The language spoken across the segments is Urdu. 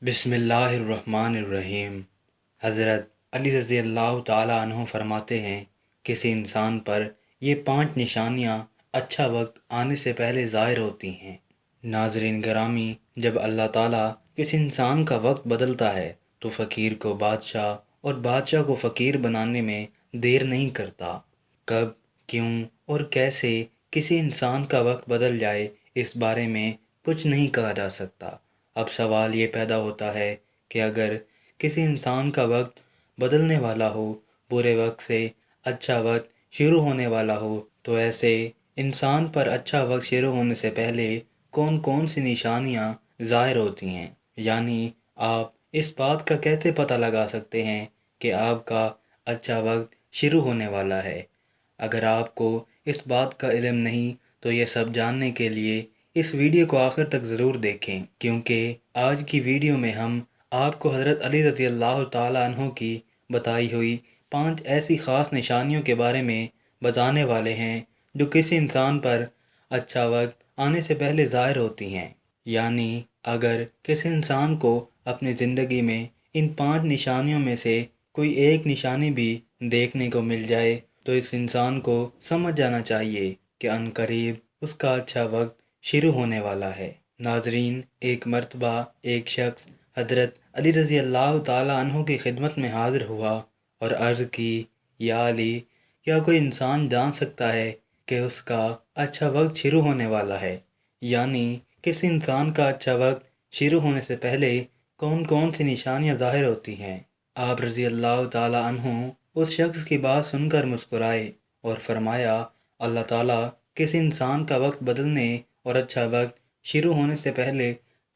بسم اللہ الرحمن الرحیم۔ حضرت علی رضی اللہ تعالیٰ عنہ فرماتے ہیں، کسی انسان پر یہ 5 نشانیاں اچھا وقت آنے سے پہلے ظاہر ہوتی ہیں۔ ناظرین گرامی، جب اللہ تعالیٰ کسی انسان کا وقت بدلتا ہے تو فقیر کو بادشاہ اور بادشاہ کو فقیر بنانے میں دیر نہیں کرتا۔ کب، کیوں اور کیسے کسی انسان کا وقت بدل جائے، اس بارے میں کچھ نہیں کہا جا سکتا۔ اب سوال یہ پیدا ہوتا ہے کہ اگر کسی انسان کا وقت بدلنے والا ہو، برے وقت سے اچھا وقت شروع ہونے والا ہو، تو ایسے انسان پر اچھا وقت شروع ہونے سے پہلے کون کون سی نشانیاں ظاہر ہوتی ہیں؟ یعنی آپ اس بات کا کیسے پتہ لگا سکتے ہیں کہ آپ کا اچھا وقت شروع ہونے والا ہے؟ اگر آپ کو اس بات کا علم نہیں تو یہ سب جاننے کے لیے اس ویڈیو کو آخر تک ضرور دیکھیں، کیونکہ آج کی ویڈیو میں ہم آپ کو حضرت علی رضی اللہ تعالیٰ عنہ کی بتائی ہوئی 5 ایسی خاص نشانیوں کے بارے میں بتانے والے ہیں جو کسی انسان پر اچھا وقت آنے سے پہلے ظاہر ہوتی ہیں۔ یعنی اگر کسی انسان کو اپنی زندگی میں ان 5 نشانیوں میں سے کوئی ایک نشانی بھی دیکھنے کو مل جائے تو اس انسان کو سمجھ جانا چاہیے کہ عنقریب اس کا اچھا وقت شروع ہونے والا ہے۔ ناظرین، ایک مرتبہ ایک شخص حضرت علی رضی اللہ تعالیٰ عنہ کی خدمت میں حاضر ہوا اور عرض کی، یا علی، کیا کوئی انسان جان سکتا ہے کہ اس کا اچھا وقت شروع ہونے والا ہے؟ یعنی کسی انسان کا اچھا وقت شروع ہونے سے پہلے کون کون سی نشانیاں ظاہر ہوتی ہیں؟ آپ رضی اللہ تعالیٰ عنہ اس شخص کی بات سن کر مسکرائے اور فرمایا، اللہ تعالیٰ کسی انسان کا وقت بدلنے اور اچھا وقت شروع ہونے سے پہلے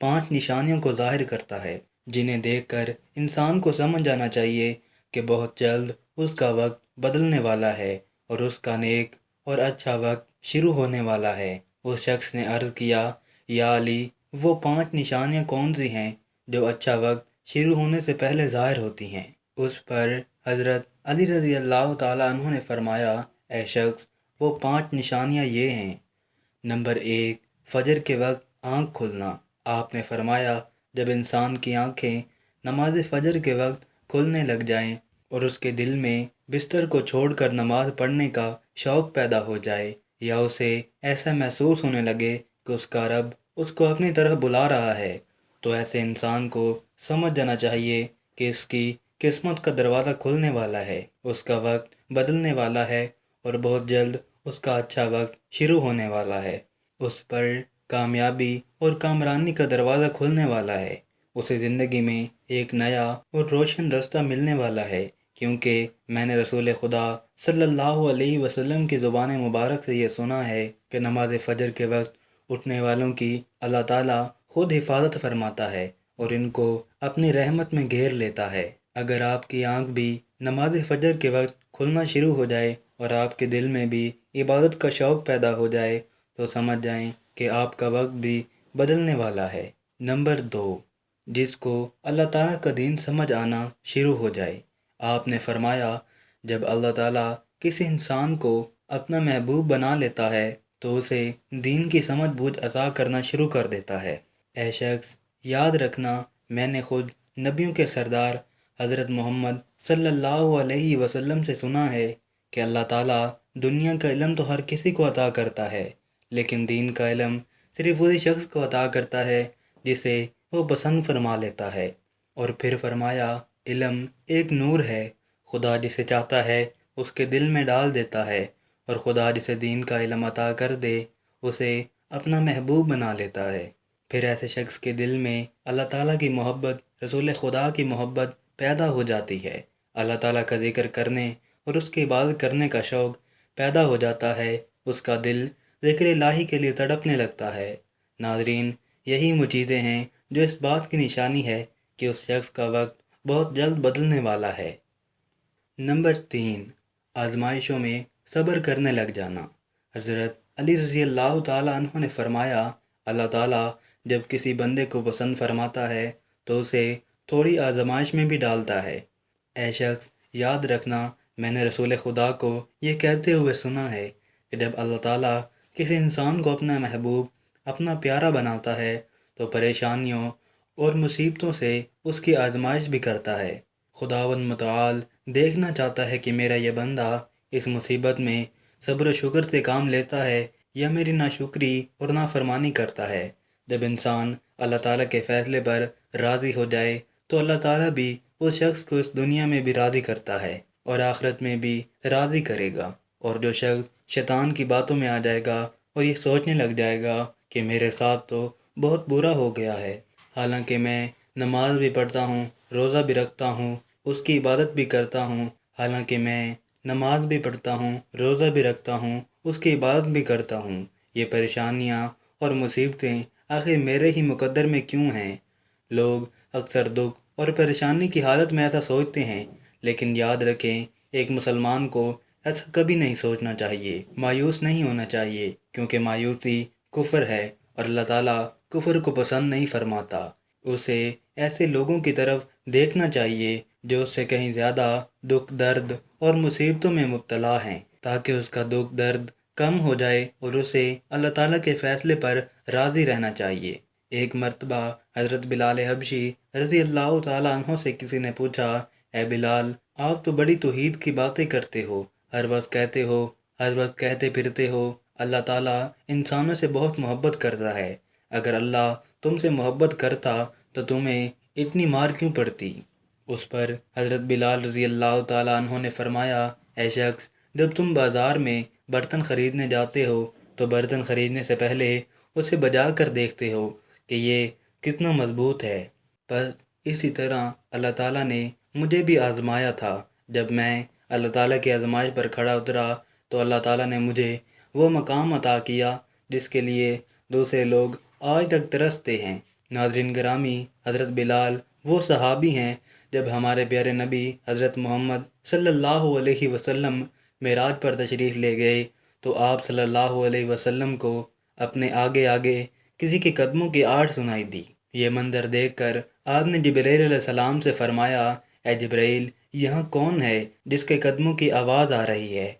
5 نشانیوں کو ظاہر کرتا ہے، جنہیں دیکھ کر انسان کو سمجھ جانا چاہیے کہ بہت جلد اس کا وقت بدلنے والا ہے اور اس کا نیک اور اچھا وقت شروع ہونے والا ہے۔ اس شخص نے عرض کیا، یا علی، وہ 5 نشانیاں کون سی ہیں جو اچھا وقت شروع ہونے سے پہلے ظاہر ہوتی ہیں؟ اس پر حضرت علی رضی اللہ تعالیٰ عنہ نے فرمایا، اے شخص، وہ 5 نشانیاں یہ ہیں۔ نمبر 1، فجر کے وقت آنکھ کھلنا۔ آپ نے فرمایا، جب انسان کی آنکھیں نماز فجر کے وقت کھلنے لگ جائیں اور اس کے دل میں بستر کو چھوڑ کر نماز پڑھنے کا شوق پیدا ہو جائے، یا اسے ایسا محسوس ہونے لگے کہ اس کا رب اس کو اپنی طرف بلا رہا ہے، تو ایسے انسان کو سمجھ جانا چاہیے کہ اس کی قسمت کا دروازہ کھلنے والا ہے، اس کا وقت بدلنے والا ہے اور بہت جلد اس کا اچھا وقت شروع ہونے والا ہے۔ اس پر کامیابی اور کامرانی کا دروازہ کھلنے والا ہے، اسے زندگی میں ایک نیا اور روشن رستہ ملنے والا ہے، کیونکہ میں نے رسول خدا صلی اللہ علیہ وسلم کی زبان مبارک سے یہ سنا ہے کہ نماز فجر کے وقت اٹھنے والوں کی اللہ تعالیٰ خود حفاظت فرماتا ہے اور ان کو اپنی رحمت میں گھیر لیتا ہے۔ اگر آپ کی آنکھ بھی نماز فجر کے وقت کھلنا شروع ہو جائے اور آپ کے دل میں بھی عبادت کا شوق پیدا ہو جائے تو سمجھ جائیں کہ آپ کا وقت بھی بدلنے والا ہے۔ نمبر 2، جس کو اللہ تعالیٰ کا دین سمجھ آنا شروع ہو جائے۔ آپ نے فرمایا، جب اللہ تعالیٰ کسی انسان کو اپنا محبوب بنا لیتا ہے تو اسے دین کی سمجھ بوجھ عطا کرنا شروع کر دیتا ہے۔ اے شخص، یاد رکھنا، میں نے خود نبیوں کے سردار حضرت محمد صلی اللہ علیہ وسلم سے سنا ہے کہ اللہ تعالیٰ دنیا کا علم تو ہر کسی کو عطا کرتا ہے، لیکن دین کا علم صرف اسی شخص کو عطا کرتا ہے جسے وہ پسند فرما لیتا ہے۔ اور پھر فرمایا، علم ایک نور ہے، خدا جسے چاہتا ہے اس کے دل میں ڈال دیتا ہے، اور خدا جسے دین کا علم عطا کر دے اسے اپنا محبوب بنا لیتا ہے۔ پھر ایسے شخص کے دل میں اللہ تعالیٰ کی محبت، رسول خدا کی محبت پیدا ہو جاتی ہے، اللہ تعالیٰ کا ذکر کرنے اور اس کی عبادت کرنے کا شوق پیدا ہو جاتا ہے، اس کا دل ذکر الہی کے لیے تڑپنے لگتا ہے۔ ناظرین، یہی وہ چیزیں ہیں جو اس بات کی نشانی ہے کہ اس شخص کا وقت بہت جلد بدلنے والا ہے۔ نمبر 3، آزمائشوں میں صبر کرنے لگ جانا۔ حضرت علی رضی اللہ تعالیٰ عنہ نے فرمایا، اللہ تعالیٰ جب کسی بندے کو پسند فرماتا ہے تو اسے تھوڑی آزمائش میں بھی ڈالتا ہے۔ اے شخص، یاد رکھنا، میں نے رسول خدا کو یہ کہتے ہوئے سنا ہے کہ جب اللہ تعالیٰ کسی انسان کو اپنا محبوب، اپنا پیارا بناتا ہے تو پریشانیوں اور مصیبتوں سے اس کی آزمائش بھی کرتا ہے۔ خداوند متعال دیکھنا چاہتا ہے کہ میرا یہ بندہ اس مصیبت میں صبر و شکر سے کام لیتا ہے یا میری ناشکری اور نافرمانی کرتا ہے۔ جب انسان اللہ تعالیٰ کے فیصلے پر راضی ہو جائے تو اللہ تعالیٰ بھی اس شخص کو اس دنیا میں بھی راضی کرتا ہے اور آخرت میں بھی راضی کرے گا۔ اور جو شخص شیطان کی باتوں میں آ جائے گا اور یہ سوچنے لگ جائے گا کہ میرے ساتھ تو بہت برا ہو گیا ہے، حالانکہ میں نماز بھی پڑھتا ہوں، روزہ بھی رکھتا ہوں، اس کی عبادت بھی کرتا ہوں، حالانکہ میں نماز بھی پڑھتا ہوں، روزہ بھی رکھتا ہوں، اس کی عبادت بھی کرتا ہوں، یہ پریشانیاں اور مصیبتیں آخر میرے ہی مقدر میں کیوں ہیں؟ لوگ اکثر دکھ اور پریشانی کی حالت میں ایسا سوچتے ہیں، لیکن یاد رکھیں ایک مسلمان کو ایسا کبھی نہیں سوچنا چاہیے، مایوس نہیں ہونا چاہیے، کیونکہ مایوسی کفر ہے اور اللہ تعالیٰ کفر کو پسند نہیں فرماتا۔ اسے ایسے لوگوں کی طرف دیکھنا چاہیے جو اس سے کہیں زیادہ دکھ درد اور مصیبتوں میں مبتلا ہیں، تاکہ اس کا دکھ درد کم ہو جائے اور اسے اللہ تعالیٰ کے فیصلے پر راضی رہنا چاہیے۔ ایک مرتبہ حضرت بلال حبشی رضی اللہ تعالیٰ عنہ سے کسی نے پوچھا، اے بلال، آپ تو بڑی توحید کی باتیں کرتے ہو، ہر وقت کہتے پھرتے ہو اللہ تعالیٰ انسانوں سے بہت محبت کرتا ہے، اگر اللہ تم سے محبت کرتا تو تمہیں اتنی مار کیوں پڑتی؟ اس پر حضرت بلال رضی اللہ تعالیٰ عنہ نے فرمایا، اے شخص، جب تم بازار میں برتن خریدنے جاتے ہو تو برتن خریدنے سے پہلے اسے بجا کر دیکھتے ہو کہ یہ کتنا مضبوط ہے۔ بس اسی طرح اللہ تعالیٰ نے مجھے بھی آزمایا تھا۔ جب میں اللہ تعالیٰ کی آزمائش پر کھڑا اترا تو اللہ تعالیٰ نے مجھے وہ مقام عطا کیا جس کے لیے دوسرے لوگ آج تک ترستے ہیں۔ ناظرین گرامی، حضرت بلال وہ صحابی ہیں جب ہمارے پیارے نبی حضرت محمد صلی اللہ علیہ وسلم معراج پر تشریف لے گئے تو آپ صلی اللہ علیہ وسلم کو اپنے آگے آگے کسی کے قدموں کی آہٹ سنائی دی۔ یہ منظر دیکھ کر آپ نے جبرائیل علیہ السلام سے فرمایا، اے جبرائیل، یہاں کون ہے جس کے قدموں کی آواز آ رہی ہے؟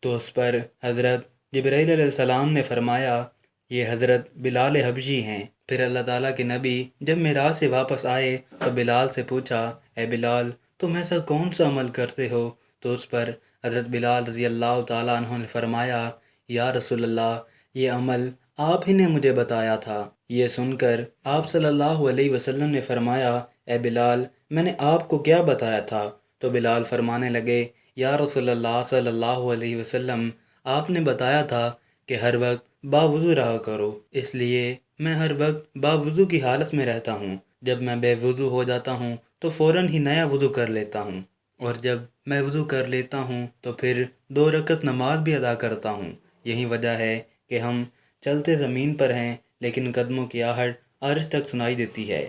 تو اس پر حضرت جبرائیل علیہ السلام نے فرمایا، یہ حضرت بلال حبشی ہیں۔ پھر اللہ تعالیٰ کے نبی جب معراج سے واپس آئے تو بلال سے پوچھا، اے بلال، تم ایسا کون سا عمل کرتے ہو؟ تو اس پر حضرت بلال رضی اللہ تعالیٰ عنہ نے فرمایا، یا رسول اللہ، یہ عمل آپ ہی نے مجھے بتایا تھا۔ یہ سن کر آپ صلی اللہ علیہ وسلم نے فرمایا، اے بلال، میں نے آپ کو کیا بتایا تھا؟ تو بلال فرمانے لگے، یا رسول اللہ صلی اللہ علیہ وسلم، آپ نے بتایا تھا کہ ہر وقت باوضو رہا کرو، اس لیے میں ہر وقت باوضو کی حالت میں رہتا ہوں۔ جب میں بے وضو ہو جاتا ہوں تو فوراً ہی نیا وضو کر لیتا ہوں، اور جب میں وضو کر لیتا ہوں تو پھر 2 رکعت نماز بھی ادا کرتا ہوں۔ یہی وجہ ہے کہ ہم چلتے زمین پر ہیں لیکن قدموں کی آہٹ عرش تک سنائی دیتی ہے۔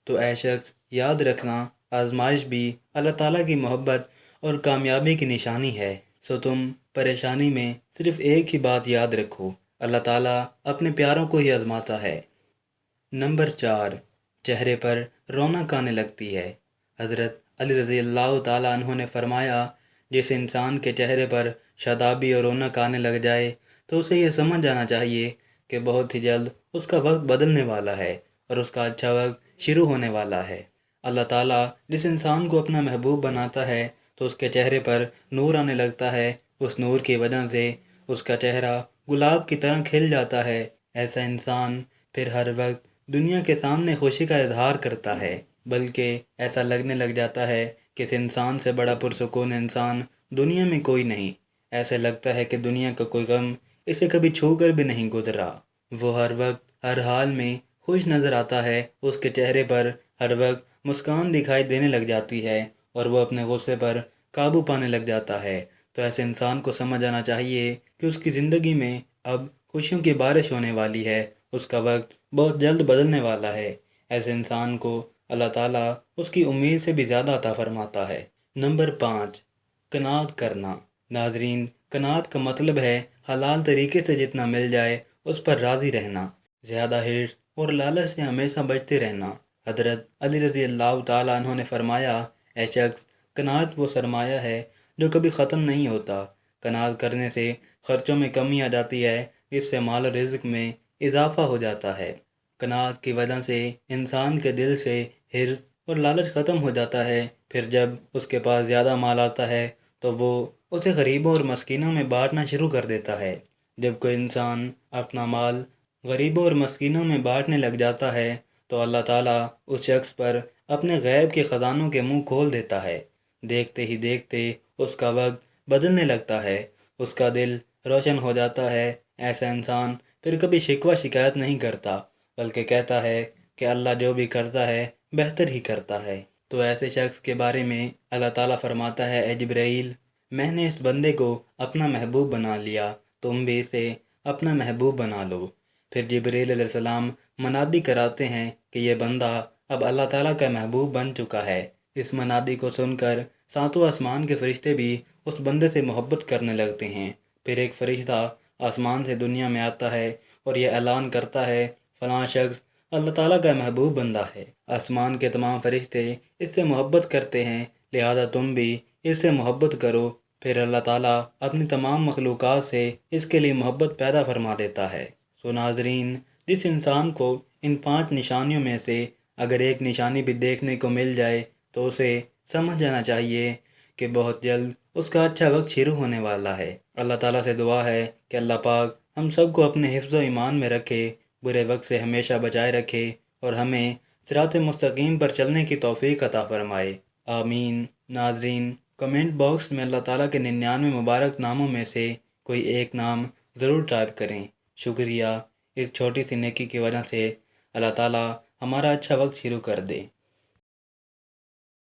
تو اے شخص، یاد رکھنا، آزمائش بھی اللہ تعالیٰ کی محبت اور کامیابی کی نشانی ہے۔ سو تم پریشانی میں صرف ایک ہی بات یاد رکھو، اللہ تعالیٰ اپنے پیاروں کو ہی آزماتا ہے۔ نمبر 4، چہرے پر رونق آنے لگتی ہے۔ حضرت علی رضی اللہ تعالیٰ عنہ نے فرمایا، جس انسان کے چہرے پر شادابی اور رونق آنے لگ جائے تو اسے یہ سمجھ جانا چاہیے کہ بہت ہی جلد اس کا وقت بدلنے والا ہے اور اس کا اچھا وقت شروع ہونے والا ہے۔ اللہ تعالیٰ جس انسان کو اپنا محبوب بناتا ہے تو اس کے چہرے پر نور آنے لگتا ہے، اس نور کی وجہ سے اس کا چہرہ گلاب کی طرح کھل جاتا ہے۔ ایسا انسان پھر ہر وقت دنیا کے سامنے خوشی کا اظہار کرتا ہے، بلکہ ایسا لگنے لگ جاتا ہے کہ اس انسان سے بڑا پرسکون انسان دنیا میں کوئی نہیں۔ ایسے لگتا ہے کہ دنیا کا کوئی غم اسے کبھی چھو کر بھی نہیں گزرا۔ وہ ہر وقت ہر حال میں خوش نظر آتا ہے، اس کے چہرے پر ہر وقت مسکان دکھائی دینے لگ جاتی ہے اور وہ اپنے غصے پر قابو پانے لگ جاتا ہے۔ تو ایسے انسان کو سمجھ آنا چاہیے کہ اس کی زندگی میں اب خوشیوں کی بارش ہونے والی ہے، اس کا وقت بہت جلد بدلنے والا ہے۔ ایسے انسان کو اللہ تعالیٰ اس کی امید سے بھی زیادہ عطا فرماتا ہے۔ نمبر 5، قناعت کرنا۔ ناظرین، قناعت کا مطلب ہے حلال طریقے سے جتنا مل جائے اس پر راضی رہنا، زیادہ حرص اور لالچ سے ہمیشہ بچتے رہنا۔ حضرت علی رضی اللہ تعالیٰ عنہ نے فرمایا، اے شخص، قناعت وہ سرمایہ ہے جو کبھی ختم نہیں ہوتا۔ قناعت کرنے سے خرچوں میں کمی آ جاتی ہے، جس سے مال و رزق میں اضافہ ہو جاتا ہے۔ قناعت کی وجہ سے انسان کے دل سے حرص اور لالچ ختم ہو جاتا ہے۔ پھر جب اس کے پاس زیادہ مال آتا ہے تو وہ اسے غریبوں اور مسکینوں میں بانٹنا شروع کر دیتا ہے۔ جب کوئی انسان اپنا مال غریبوں اور مسکینوں میں بانٹنے لگ جاتا ہے تو اللہ تعالیٰ اس شخص پر اپنے غیب کے خزانوں کے منہ کھول دیتا ہے۔ دیکھتے ہی دیکھتے اس کا وقت بدلنے لگتا ہے، اس کا دل روشن ہو جاتا ہے۔ ایسا انسان پھر کبھی شکوہ شکایت نہیں کرتا، بلکہ کہتا ہے کہ اللہ جو بھی کرتا ہے بہتر ہی کرتا ہے۔ تو ایسے شخص کے بارے میں اللہ تعالیٰ فرماتا ہے، اے جبرائیل، میں نے اس بندے کو اپنا محبوب بنا لیا، تم بھی اسے اپنا محبوب بنا لو۔ پھر جبرائیل علیہ السلام منادی کراتے ہیں کہ یہ بندہ اب اللہ تعالیٰ کا محبوب بن چکا ہے۔ اس منادی کو سن کر ساتوں آسمان کے فرشتے بھی اس بندے سے محبت کرنے لگتے ہیں۔ پھر ایک فرشتہ آسمان سے دنیا میں آتا ہے اور یہ اعلان کرتا ہے، فلاں شخص اللہ تعالیٰ کا محبوب بندہ ہے۔ آسمان کے تمام فرشتے اس سے محبت کرتے ہیں، لہذا تم بھی اس سے محبت کرو۔ پھر اللہ تعالیٰ اپنی تمام مخلوقات سے اس کے لیے محبت پیدا فرما دیتا ہے۔ سو ناظرین، جس انسان کو ان 5 نشانیوں میں سے اگر ایک نشانی بھی دیکھنے کو مل جائے تو اسے سمجھ جانا چاہیے کہ بہت جلد اس کا اچھا وقت شروع ہونے والا ہے۔ اللہ تعالیٰ سے دعا ہے کہ اللہ پاک ہم سب کو اپنے حفظ و ایمان میں رکھے، برے وقت سے ہمیشہ بچائے رکھے اور ہمیں صراط مستقیم پر چلنے کی توفیق عطا فرمائے، آمین۔ ناظرین، کمنٹ باکس میں اللہ تعالیٰ کے 99 مبارک ناموں میں سے کوئی ایک نام ضرور ٹائپ کریں۔ شکریہ، اس چھوٹی سی نیکی کی وجہ سے اللہ تعالیٰ ہمارا اچھا وقت شروع کر دے۔